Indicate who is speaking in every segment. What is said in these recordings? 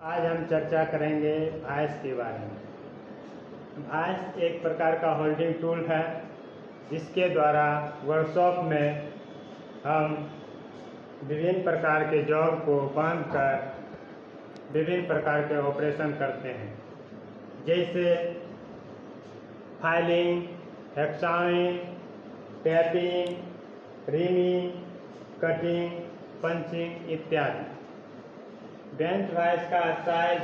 Speaker 1: आज हम चर्चा करेंगे वॉइस के बारे में। वॉइस एक प्रकार का होल्डिंग टूल है जिसके द्वारा वर्कशॉप में हम विभिन्न प्रकार के जॉब को बांध कर विभिन्न प्रकार के ऑपरेशन करते हैं, जैसे filing, hacksawing, tapping, reaming, cutting, punching इत्यादि। बेंच वॉइस का साइज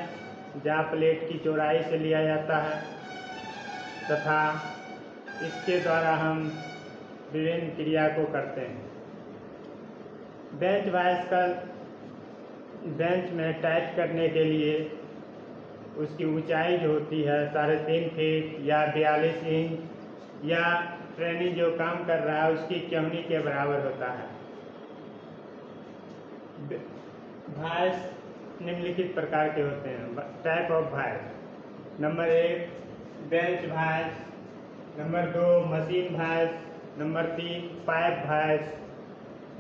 Speaker 1: जा प्लेट की चौड़ाई से लिया जाता है तथा इसके द्वारा हम विभिन्न क्रिया को करते हैं। बेंच वॉइस का बेंच में टाइप करने के लिए उसकी ऊंचाई जो होती है 3.5 फीट या 42 इंच या ट्रेनी जो काम कर रहा है उसकी केहनी के बराबर होता है। वॉइस निम्नलिखित प्रकार के होते हैं। Type of voice: number 1 bench voice, number 2 machine voice, number 3 pipe voice,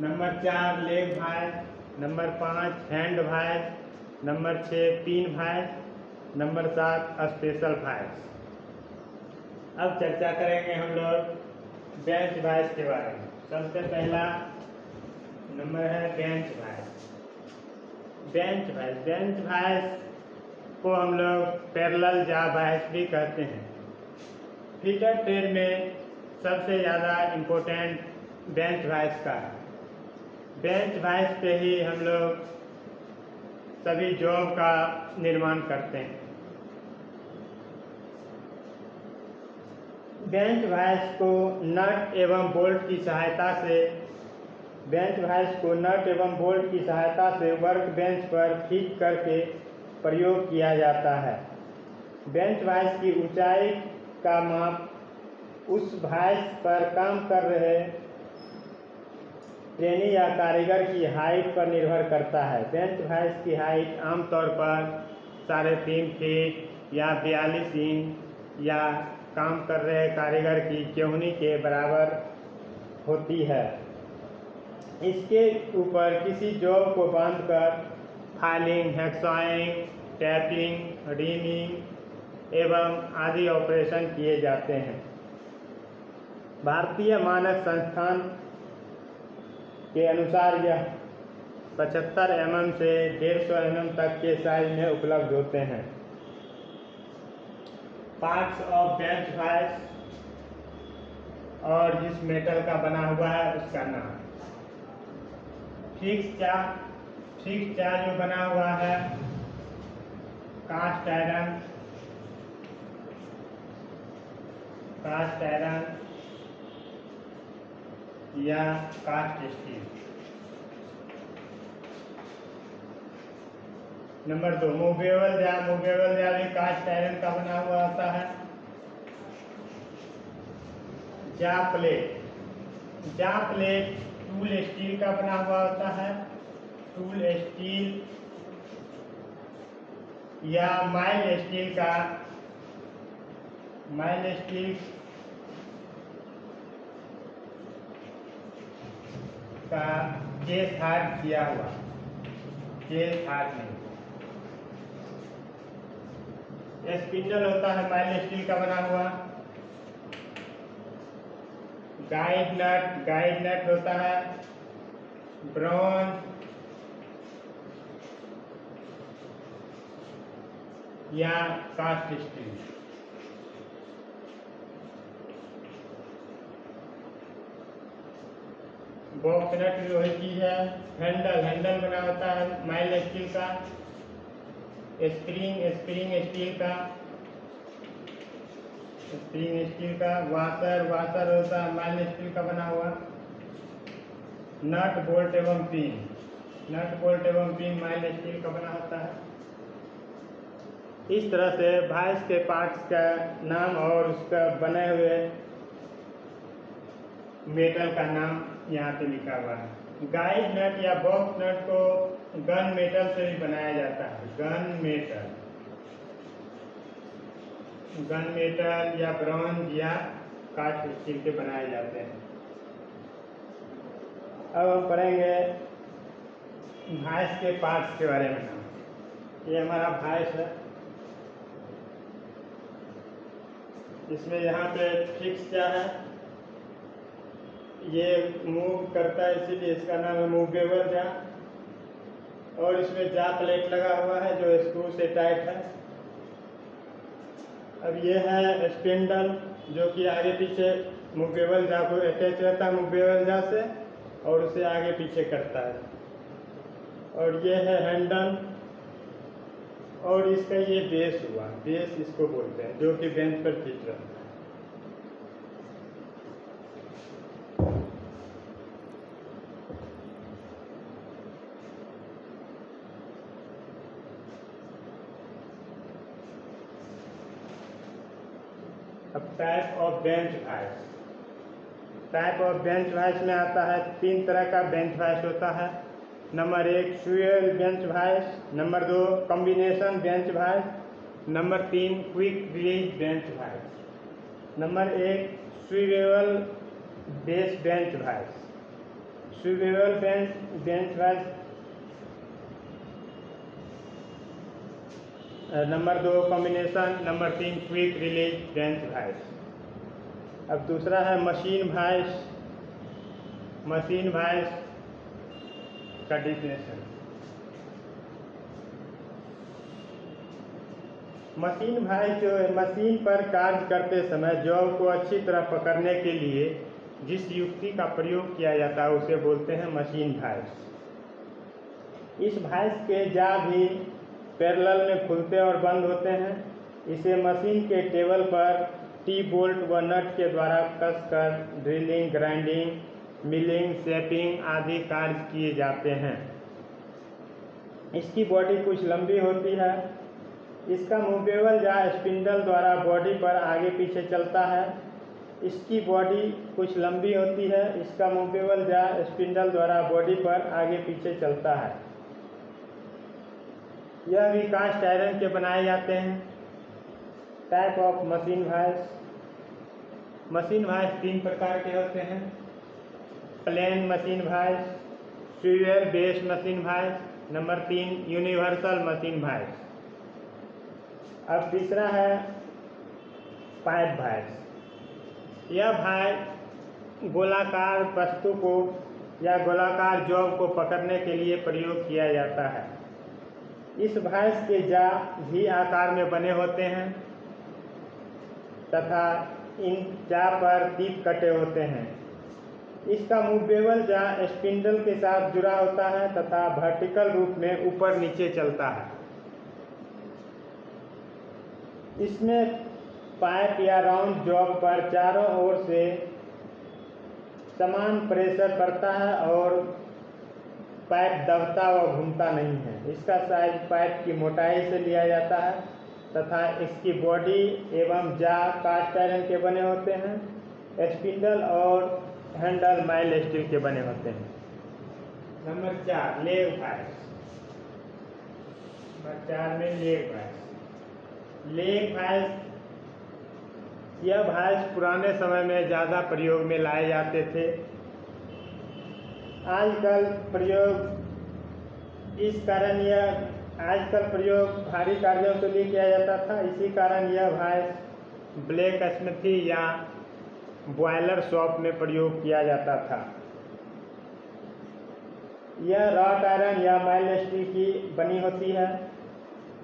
Speaker 1: number 4 leg voice, number 5 hand voice, number 6 pin voice, number 7 special voice. अब चर्चा करेंगे हम लोग बेंच वॉइस के बारे में। सबसे पहला नंबर है बेंच वॉइस। बेंच वॉइस को हम लोग पैरेलल जा वॉइस भी कहते हैं। फीचर ट्रेड में सबसे ज़्यादा इम्पोर्टेंट बेंच वॉइस का है। बेंच वॉइस पे ही हम लोग सभी जॉब का निर्माण करते हैं। बेंच वॉइस को नट एवं बोल्ट की सहायता से वर्क बेंच पर फिट करके प्रयोग किया जाता है। बेंच वॉइस की ऊंचाई का माप उस वॉइस पर काम कर रहे ट्रेनी या कारीगर की हाइट पर निर्भर करता है। बेंच वॉइस की हाइट आमतौर पर 3.5 फीट या 42 इंच या काम कर रहे कारीगर की केहनी के बराबर होती है। इसके ऊपर किसी जॉब को बांधकर फाइलिंग, हेक्साइंग, टैपिंग, रीमिंग एवं आदि ऑपरेशन किए जाते हैं। भारतीय मानक संस्थान के अनुसार यह 75 mm से 150 mm तक के साइज में उपलब्ध होते हैं। पार्ट्स ऑफ बेंच वॉइस और जिस मेटल का बना हुआ है उसका नाम। फिक्स चा जो बना हुआ है कास्ट आयरन या कास्ट स्टील। नंबर 2 मूवेबल जा भी कास्ट आयरन का बना हुआ होता है। जा प्लेट टूल स्टील का बना हुआ होता है। टूल स्टील या माइल स्टील का केस हार्ड किया हुआ, केस हार्ड नहीं। स्पिंडल होता है माइल स्टील का बना हुआ। गाइड नट होता है ब्रॉन्ज या कास्ट स्टील। बॉक्स नट भी वही चीज है। हैंडल बना होता है माइल स्टील का। स्प्रिंग स्टील का। वाशर होता है माइल स्टील का बना हुआ। नट बोल्ट एवं पिन माइल स्टील का बना होता है। इस तरह से वॉइस के पार्ट्स का नाम और उसका बने हुए मेटल का नाम यहाँ पे लिखा हुआ है। गाइड नट या बॉक्स नट को गन मेटल से भी बनाया जाता है। गन मेटल या ब्रॉन्ज या कास्ट स्टील के बनाए जाते हैं। अब हम पढ़ेंगे वॉइस के पार्ट्स के बारे में। ये हमारा भैंस है। इसमें यहाँ पे फिक्स क्या है, ये मूव करता है इसीलिए इसका नाम है मूवेबल जा। और इसमें जा प्लेट लगा हुआ है जो स्क्रू से टाइट है। अब ये है स्पिंडल जो कि आगे पीछे मूवेबल जा को अटैच रहता है मूवेबल जा से और उसे आगे पीछे करता है। और ये है हैंडल और इसका ये बेस हुआ, बेस इसको बोलते हैं, जो कि बेंच पर फिट रहता है। अब type of bench vice, type of bench vice में आता है 3 तरह का बेंच वाइस होता है। Number 1 swivel bench vice, number 2 combination bench vice, number 3 quick release bench vice. Number 1 swivel base bench vice, swivel bench vice. Number 2 combination, number 3 quick release bench vice. अब दूसरा है मशीन वाइस, मशीन वाइस का definition. Machine vice जो है, machine पर कार्य करते समय जॉब को अच्छी तरह पकड़ने के लिए जिस युक्ति का प्रयोग किया जाता है उसे बोलते हैं मशीन वाइस। इस वाइस के जा भी पैरेलल में खुलते और बंद होते हैं। इसे मशीन के टेबल पर टी बोल्ट व नट के द्वारा कसकर ड्रिलिंग, ग्राइंडिंग, मिलिंग, शेपिंग आदि कार्य किए जाते हैं। इसकी बॉडी कुछ लंबी होती है। इसका मूवेबल जा स्पिंडल द्वारा बॉडी पर आगे पीछे चलता है। इसकी बॉडी कुछ लंबी होती है। इसका मूवेबल जा स्पिंडल द्वारा बॉडी पर आगे पीछे चलता है। यह भी कास्ट आयरन के बनाए जाते हैं। Type of machine vice, machine vice 3 प्रकार के होते हैं। Plain machine vice, swivel base machine vice, number 3 universal machine vice. अब तीसरा है पाइप वाइस। यह वाइस गोलाकार वस्तु को या गोलाकार जॉब को पकड़ने के लिए प्रयोग किया जाता है। इस वाइस के जा भी आकार में बने होते हैं तथा इन जा पर टीप कटे होते हैं। इसका मूवेबल जा स्पिंडल के साथ जुड़ा होता है तथा वर्टिकल रूप में ऊपर नीचे चलता है। इसमें पाइप या राउंड जॉब पर चारों ओर से समान प्रेशर पड़ता है और पाइप दबता व घूमता नहीं है। इसका साइज पाइप की मोटाई से लिया जाता है तथा इसकी बॉडी एवं जा कास्ट आयरन के बने होते हैं। स्पिंडल और हैंडल माइल स्टील के बने होते हैं। Number 4 leg vice. नंबर 4 में लेग वाइस। लेग वाइस, यह वाइस पुराने समय में ज़्यादा प्रयोग में लाए जाते थे। आजकल प्रयोग इस कारण यह आजकल प्रयोग भारी कार्यों के लिए किया जाता था। इसी कारण यह वाइस ब्लैक स्मिथी या बॉयलर शॉप में प्रयोग किया जाता था। यह रॉट आयरन या माइल स्टील की बनी होती है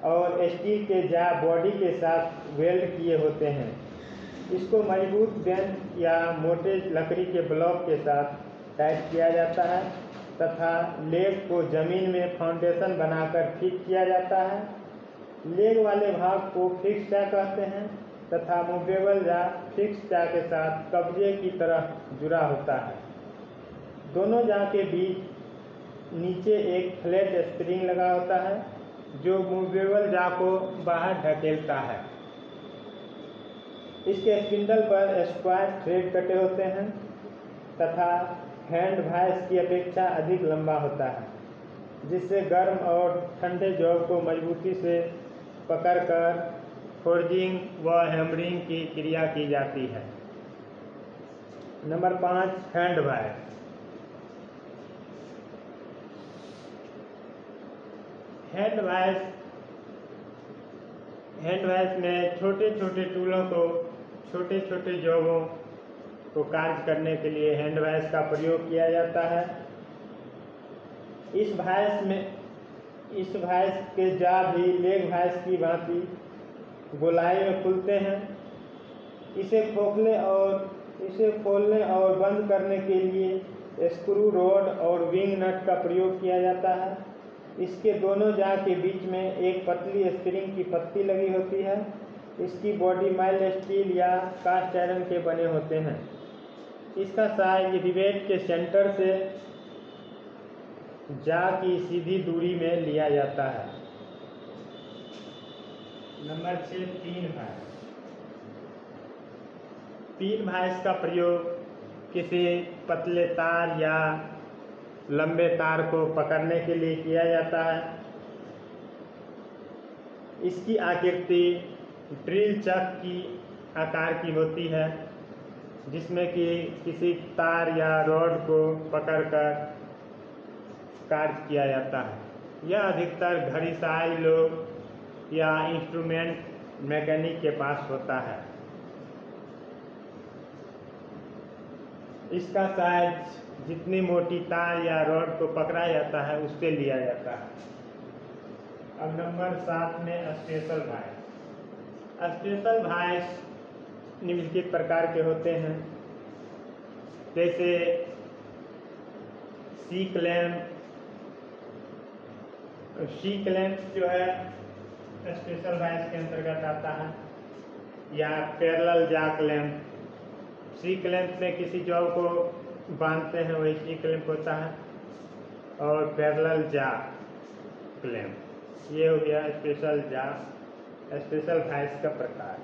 Speaker 1: और स्टील के जा बॉडी के साथ वेल्ड किए होते हैं। इसको मजबूत बेंच या मोटे लकड़ी के ब्लॉक के साथ टाइट किया जाता है तथा लेग को जमीन में फाउंडेशन बनाकर ठीक किया जाता है। लेग वाले भाग को फिक्स जा कहते हैं तथा मूवेबल जा फिक्स जा के साथ कब्जे की तरह जुड़ा होता है। दोनों जा के बीच नीचे एक फ्लैट स्प्रिंग लगा होता है जो मूवेबल जा को बाहर ढकेलता है। इसके स्पिंडल पर स्क्वायर थ्रेड कटे होते हैं तथा हैंड वाइस की अपेक्षा अधिक लंबा होता है, जिससे गर्म और ठंडे जॉब को मजबूती से पकड़कर फोर्जिंग व हैमरिंग की क्रिया की जाती है। Number 5 hand vice. Hand vice hand vice में छोटे छोटे टूलों को, छोटे छोटे जॉबों को कार्य करने के लिए हैंड वाइस का प्रयोग किया जाता है। इस वाइस के जा भी लेग वाइस की भांति गोलाई में खुलते हैं। इसे खोलने और बंद करने के लिए स्क्रू रोड और विंग नट का प्रयोग किया जाता है। इसके दोनों जा के बीच में एक पतली स्प्रिंग की पत्ती लगी होती है। इसकी बॉडी माइल्ड स्टील या कास्ट आयरन के बने होते हैं। इसका साइज रिवेट के सेंटर से जा की सीधी दूरी में लिया जाता है। नंबर 6, तीन भाइस का प्रयोग किसी पतले तार या लंबे तार को पकड़ने के लिए किया जाता है। इसकी आकृति ड्रिल चक की आकार की होती है, जिसमें कि किसी तार या रॉड को पकड़कर कार्य किया जाता है। यह अधिकतर घड़ीसाई लोग या इंस्ट्रूमेंट मैकेनिक के पास होता है। इसका साइज जितनी मोटी तार या रॉड को पकड़ा जाता है उससे लिया जाता है। अब नंबर 7 में स्पेशल वाइस। स्पेशल वाइस निम्नलिखित प्रकार के होते हैं, जैसे सी क्लैंप जो है स्पेशल वाइस के अंतर्गत आता है, या पैरेलल जा क्लैंप। सी क्लैंप में किसी जॉब को बांधते हैं, वही सी क्लैंप होता है। और पैरेलल जा क्लैंप, ये हो गया स्पेशल वाइस का प्रकार।